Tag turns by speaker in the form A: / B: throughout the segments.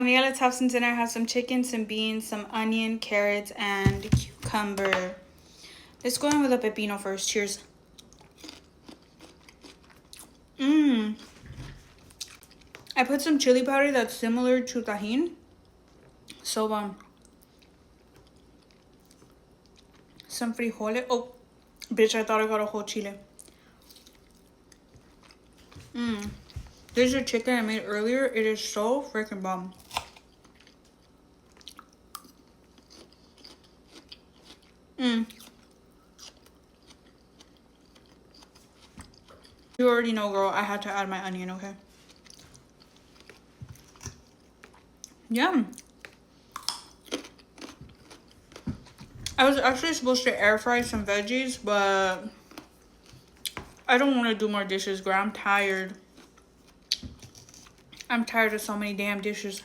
A: Yeah, let's have some dinner. I have some chicken, some beans, some onion, carrots, and cucumber. Let's go in with a pepino first. Cheers. I put some chili powder that's similar to Tajín. So, some frijoles. Oh, bitch, I thought I got a whole chile. This is a chicken I made earlier. It is so freaking bomb. You already know, girl. I had to add my onion, okay? Yum. I was actually supposed to air fry some veggies, but I don't want to do more dishes, girl. I'm tired. I'm tired of so many damn dishes.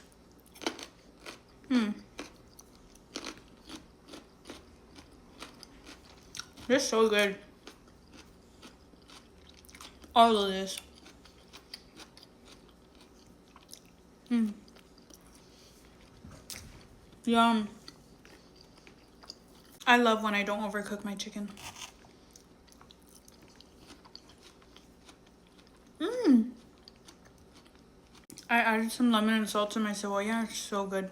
A: This is so good. All of this. Yum. I love when I don't overcook my chicken. I added some lemon and salt to my cebolla. It's so good.